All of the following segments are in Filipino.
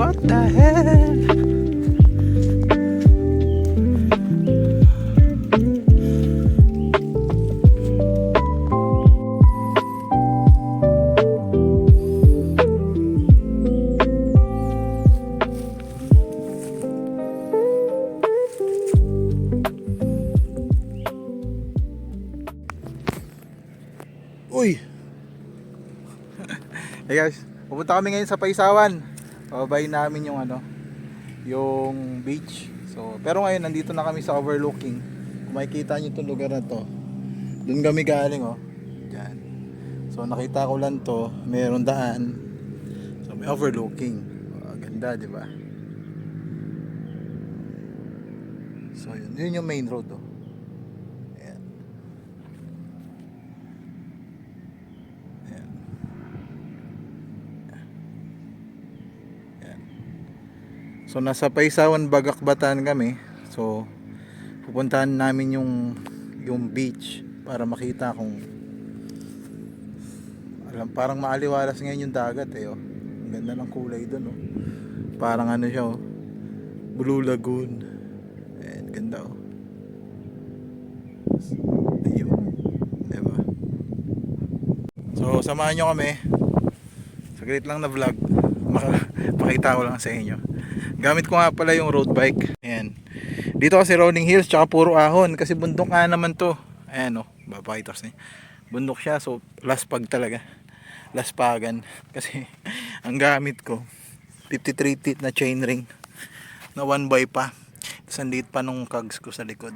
What the hell? Uy! Hey guys, pupunta kami ngayon sa Paisawan. Pababayin namin yung yung beach. So, pero ngayon nandito na kami sa overlooking. Kung makikita niyo itong lugar na to, doon kami galing Diyan. So, nakita ko lang to, mayroong daan. So, may overlooking. Ganda, di ba? So, yun yung main road Ayan. Ayan. Ayan. So nasa Paisawan, Bagakbatan kami. So pupuntahan namin yung beach para makita kung parang maaliwalas ngayon yung dagat Ang ganda ng kulay doon Parang siya Blue Lagoon. Ayan, ganda Ayun, diba? So samahan nyo kami. Saglit lang na vlog. Makita ko lang sa inyo. Gamit ko nga pala yung road bike. Ayan. Dito kasi rolling hills tsaka puro ahon. Kasi bundok nga naman to. Ayan babakita ko bundok siya. So laspag talaga. Laspagan. Kasi ang gamit ko 53 teeth na chainring na 1x pa. Tapos ang liit pa nung cogs ko sa likod.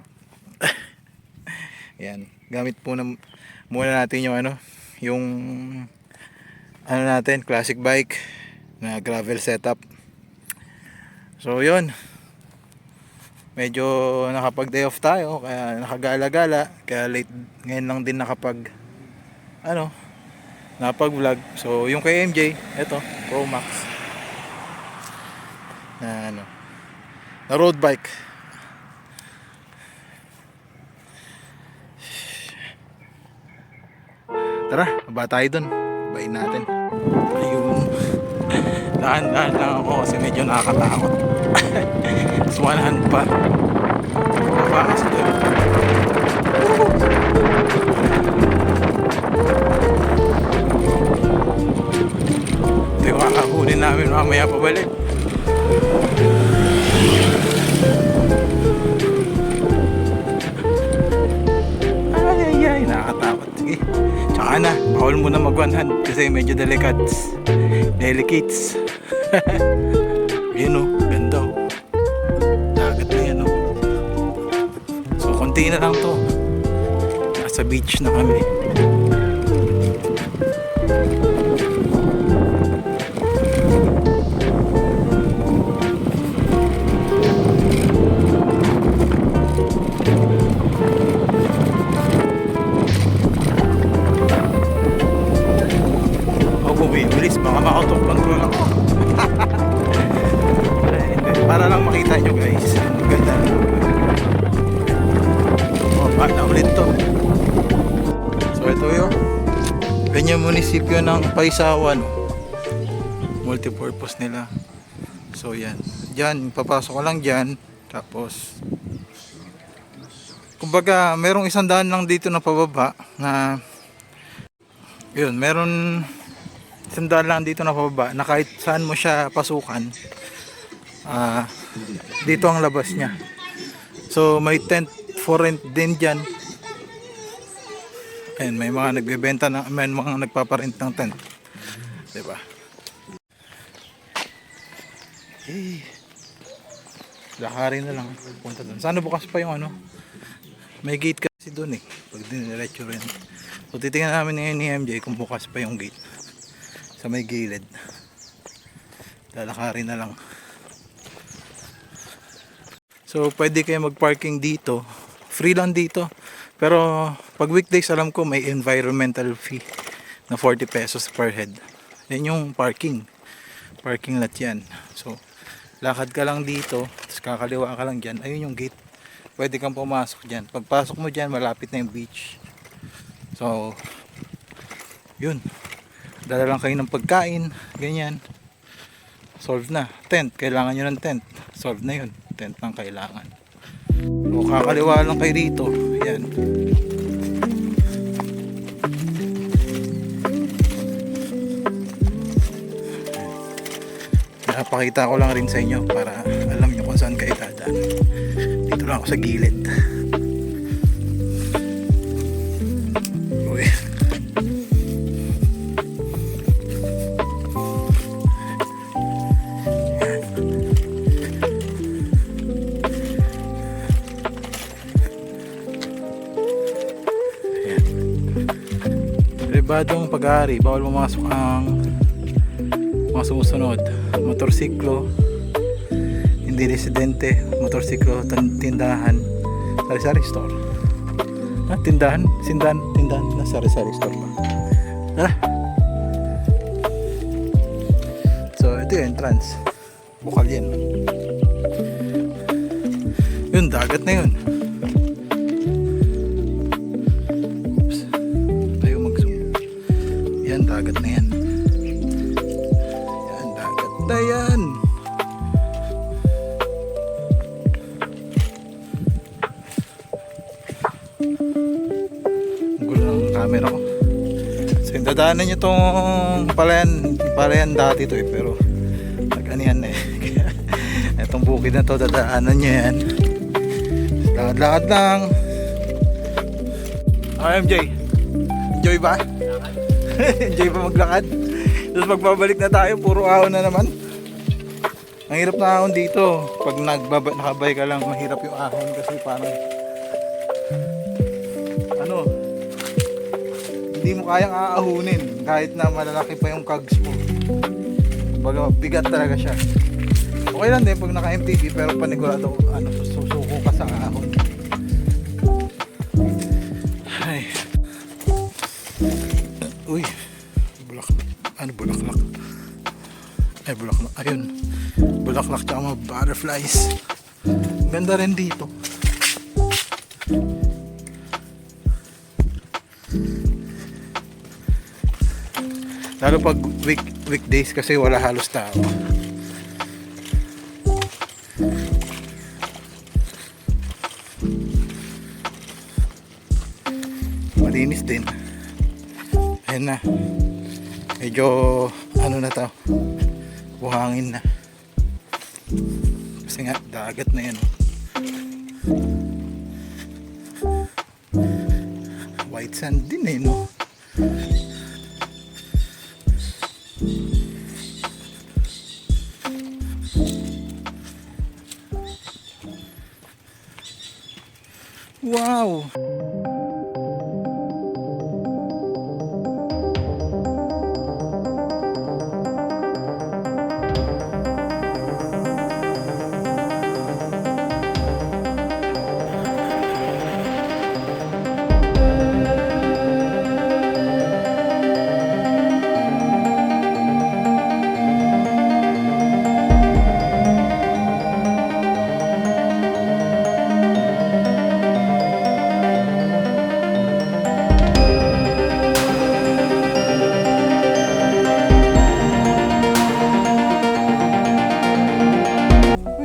Ayan. Gamit muna natin yung natin, classic bike na gravel setup. So yun, medyo nakapag day off tayo, kaya nakagala-gala, kaya late ngayon lang din nakapag vlog. So yung kay MJ, eto Pro Max na na road bike. Tara, baba tayo dun, babain natin. Ayun, dahan-dahan lang ako kasi medyo nakakatakot. Mas 100 pa baba kasi doon. Ito yung kakakunin namin mamaya pabalik. Ay, nakakatakot. Sige, tsaka na, bawal mo na mag-100 kasi medyo delicates. Yun ganda dagat na yan So konti na lang to, nasa beach na kami. Bumibilis, baka ma-out of control ako. Para lang makita nyo guys, ganda. Paano ulit to. So ito ganyan munisipyo ng Paisawan, multipurpose nila. So yan, dyan papasok ko lang dyan. Tapos kumbaga merong 100 lang dito na pababa na yun, meron 100 lang dito na pababa na kahit saan mo siya pasukan, dito ang labas niya. So may tent for rent din dyan. Ayan, may mga nagbebenta may mga nagpaparent ng tent, diba? Lakarin na lang punta doon. Sana bukas pa yung may gate kasi doon pag diniretso rin. So titingnan namin ngayon ni MJ kung bukas pa yung gate sa may gilid. Lalakarin na lang. So pwede kayo mag-parking dito, free lang dito. Pero pag weekdays alam ko may environmental fee na 40 pesos per head. Yan yung parking lot yan. So lakad ka lang dito, tapos kakaliwa ka lang dyan, ayun yung gate, pwede kang pumasok dyan. Pagpasok mo dyan, malapit na yung beach. So yun, dala lang kayo ng pagkain, ganyan. solve na. Tent, kailangan nyo ng tent. Solve na yun. Tent lang kailangan. O kakaliwa lang kayo dito. Yan. Napakita ko lang rin sa inyo para alam nyo kung saan kayo dadaan. Dito lang ako sa gilid. Uy. Pribadong pag-aari, bawal pumasok ang mga sumusunod: motorsiklo, hindi residente, motorsiklo, tindahan, sari-sari store. Tindahan na sari-sari store pa. So ito yung entrance, bukal yan. Yun, dagat na yun. Dagat na yan. Yan, dagat na yan. Gulo ng camera ko. So yung dadaanan nyo tong palayan dati to eh, pero nag-anihan na eh. Itong bukid na to, dadaanan nyo yan. Lakad-lakad lang. MJ, enjoy ba? Enjoy pa maglakad. Tapos magbabalik na tayo, puro ahon na naman. Ang hirap na ahon dito. Pag nakabay ka lang, mahirap yung ahon kasi parang hindi mo kayang aahunin kahit na malalaki pa yung cogs mo. Baga bigat talaga siya. Okay lang din pag naka MTB, pero panigurado susuko ka sa ahon. Ay. Uy, bulaklak. Ay, bulaklak. Ayun. Bulaklak tsaka mga butterflies. Ganda rin dito. Lalo pag weekdays kasi wala halos tao. Malinis din. Ayan na. Medyo na to, buhangin na kasi nga dagat na yan. White sand din eh, no? Wow.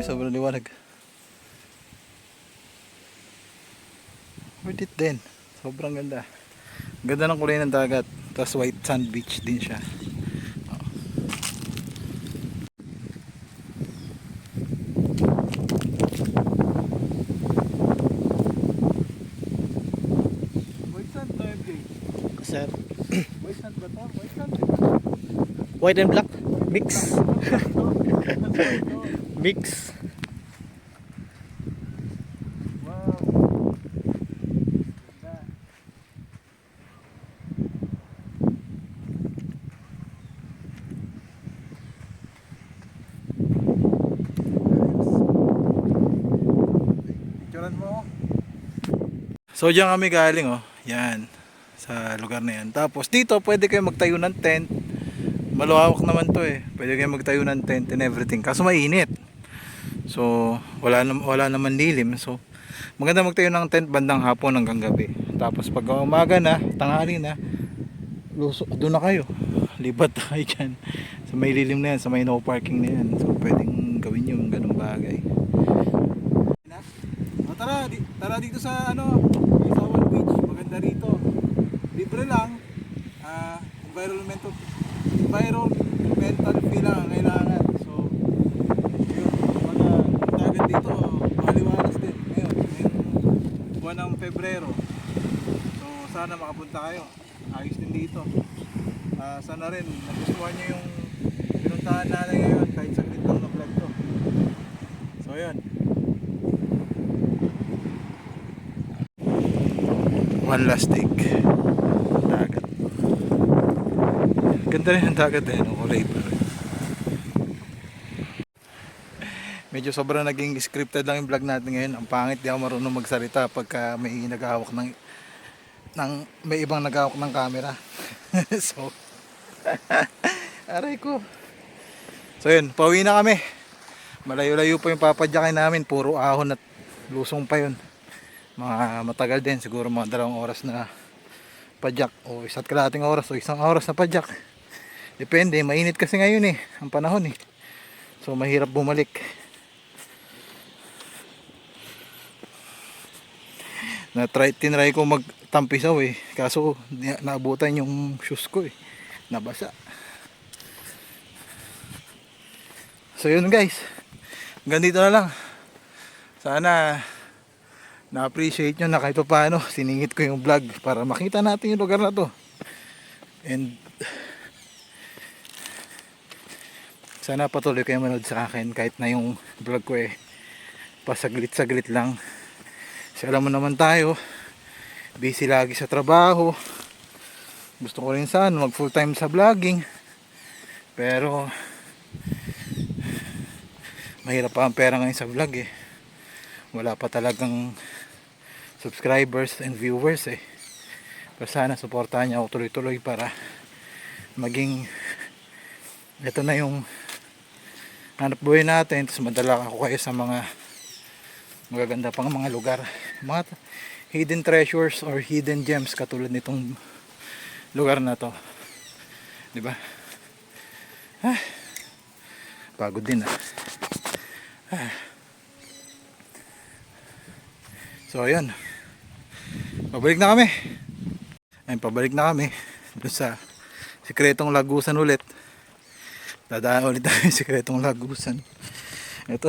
Sobrang liwanag. Worth it din. Sobrang ganda. Ganda ng kulay ng dagat. Tapos white sand beach din siya. White sand to MJ. Sir. White sand ba to? White sand. White and black mix. Mix. So diyan kami galing, oh. Yan. Sa lugar na yan. Tapos dito pwede kayo magtayo ng tent. Maluwak naman to eh. Pwede kayo magtayo ng tent and everything. Kaso mainit. So wala naman lilim. So maganda magtayo ng tent bandang hapon hanggang gabi. Tapos pag umaga na, tanghali na, doon na kayo. libat tayo dyan sa may lilim na yan, sa may no parking na yan. So pwedeng gawin yung ganung bagay. O, tara dito sa Isawan Beach. Maganda rito, libre lang. Environmental fee lang ang kailangan. So yun, mga tagat dito maliwalas din ngayon, ngayong buwan ng Pebrero. So sana makapunta kayo, ayos din dito. Sana rin nagustuhan nyo yung pinuntahan natin ngayon, kahit saglit lang na vlog to. So yun, one last take. Dagat, ganda rin ang dagat eh, no? Kulay pa rin. Medyo sobrang naging scripted lang yung vlog natin ngayon. Ang pangit, di ako marunong magsalita pagka may naghahawak ng may ibang naghahawak ng camera. So aray ko. So yun, pauwi na kami. Malayo-layo pa yung papadyakin namin, puro ahon at lusong pa yun. Mga matagal din, siguro mga 2 oras na padyak o 1.5 oras o 1 oras na padyak. Depende, mainit kasi ngayon eh, ang panahon eh. So mahirap bumalik. Tinry ko magtampisaw eh, kaso naabutan yung shoes ko eh, nabasa. So yun guys, hanggang dito na lang. Sana na-appreciate nyo na kahit paano siningit ko yung vlog para makita natin yung lugar na to. And sana patuloy kayo manood sa akin kahit na yung vlog ko eh pasaglit-saglit lang. Kasi alam mo naman tayo, busy lagi sa trabaho. Gusto ko rin sana mag full time sa vlogging, pero mahirap pa ang pera ngayon sa vlog eh. Wala pa talagang subscribers and viewers eh. Pero sana suportahan niyo ako tuloy-tuloy para maging ito na yung hanap buhay natin, tapos madala ako kayo sa mga magaganda pang mga lugar, mga hidden treasures or hidden gems katulad nitong lugar na to, di ba? Pagod din ah. So ayun, pabalik na kami. Pabalik na kami doon sa Sikretong Lagusan ulit. Dadaan ulit tayo sa Sikretong Lagusan. Ito,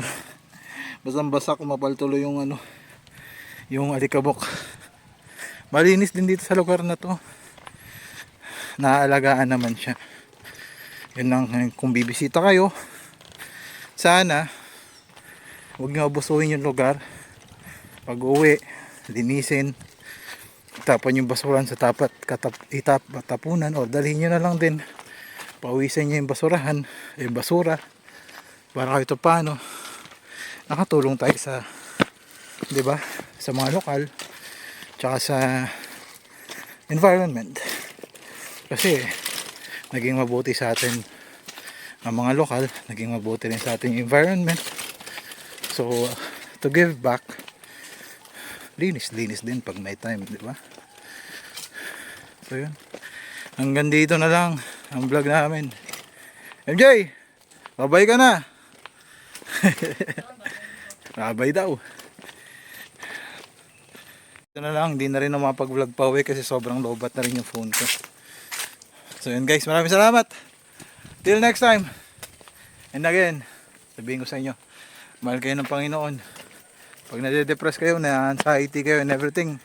basang-basa, kumapal tuloy yung yung alikabok. Malinis din dito sa lugar na to. Naaalagaan naman siya. Yun lang, kung bibisita kayo, sana huwag nyo abusuhin yung lugar. Pag uwi, linisin, tapan yung basuran sa tapunan, o dalhin nyo na lang din, pawisin nyo yung basura, para kahit paano nakatulong tayo sa, di ba, sa mga lokal tsaka sa environment. Kasi naging mabuti sa atin ang mga lokal, naging mabuti rin sa ating environment. So to give back, linis din pag may time, di ba? So yun, hanggang dito na lang ang vlog namin. MJ, babay ka na. Babay daw. Ito na lang, hindi na rin ako mapag-vlog pa uwi kasi sobrang lobat na rin yung phone ko. So yun guys, maraming salamat. Till next time. And again, sabihin ko sa inyo, mahal kayo ng Panginoon. Pag nade-depress kayo, na-anxiety kayo and everything,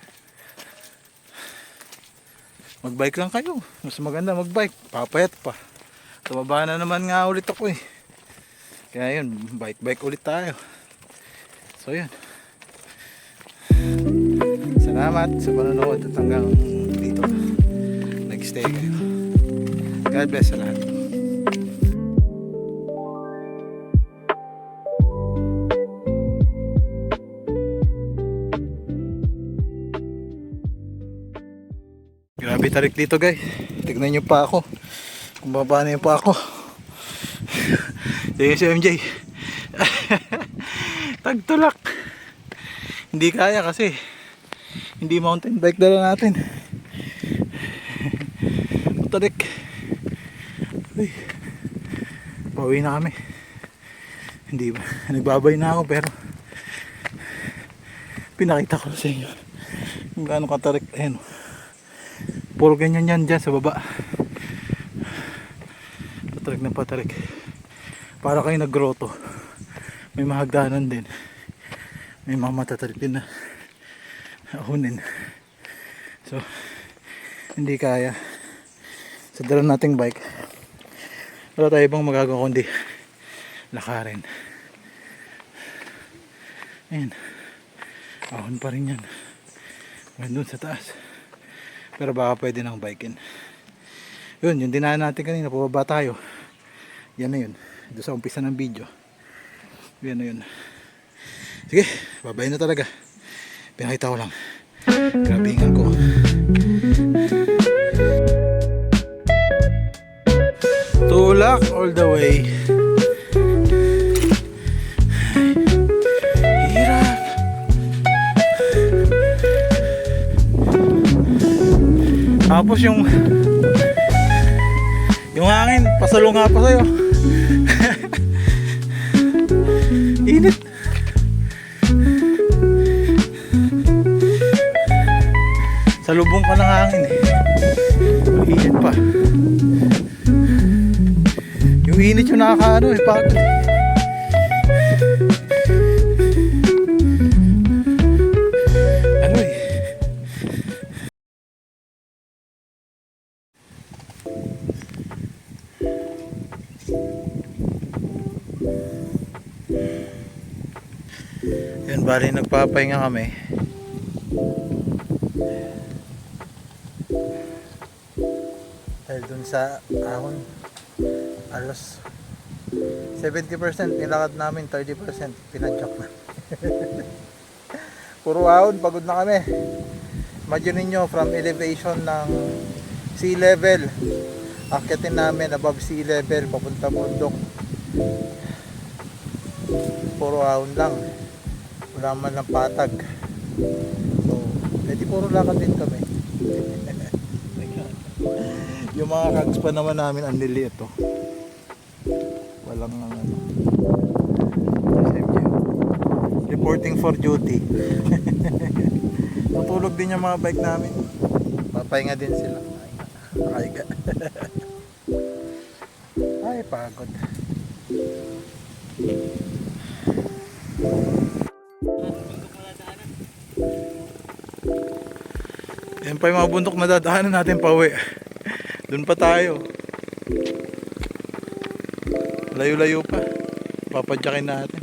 magbike lang kayo. Mas maganda magbike, papayat pa. Tumaba na naman nga ulit ako eh. Kaya yun, bike ulit tayo. So yun, salamat sa panonood at hanggang dito nag-stay kayo. God bless sa lahat. Grabe tarik dito guys. Tignan nyo pa ako kung paano yung pa ako. Tignan si MJ. Tagtulak. Hindi kaya kasi hindi mountain bike dala natin. Tarik. Uy, pauwi na kami. Hindi ba, nagbabay na ako pero pinakita ko sa inyo kung gaano katarik. Ayan, puro ganyan yan dyan sa baba. Patarik na patarik, para kayo naggroto. May mahagdanan din, may mga matatarik din na ahunin. So hindi kaya sa dala nating bike, wala tayo ibang magagawa kundi lakarin. Ayan, ahon pa rin yan doon sa taas, pero baka pwede nang bikin. Yun, yung dinaan natin kanina, pababa tayo. Yan na yun, doon sa umpisa ng video. Yan na yun. Sige, babay na talaga. Pinakita ko lang, grabingan ko. Tulak all the way. Hirap. Tapos yung hangin, pasalo nga pa sa'yo. Init. Salubong ka ng hangin eh. Init pa. Yung init yung nakakaano eh, pagod. Ano eh. Yan, bali nagpapahinga kami. Dahil dun sa ahon, alos 70% nilakad namin, 30% pinadyak na. Puro ahon, pagod na kami. Imagine niyo from elevation ng sea level, akyatin namin above sea level papunta bundok. Puro ahon lang, wala man lang patag. So edi puro lakad din kami. Yung mga kags pa naman namin ang liliit to. Walang ano. Reporting for duty. Tutulog din yung mga bike namin. Papahinga din sila. Nakahiga. Ay, pagod. Yan pa yung mga bundok na dadaanan natin pa uwi. Doon pa tayo. Layo-layo pa. Papadyakin natin.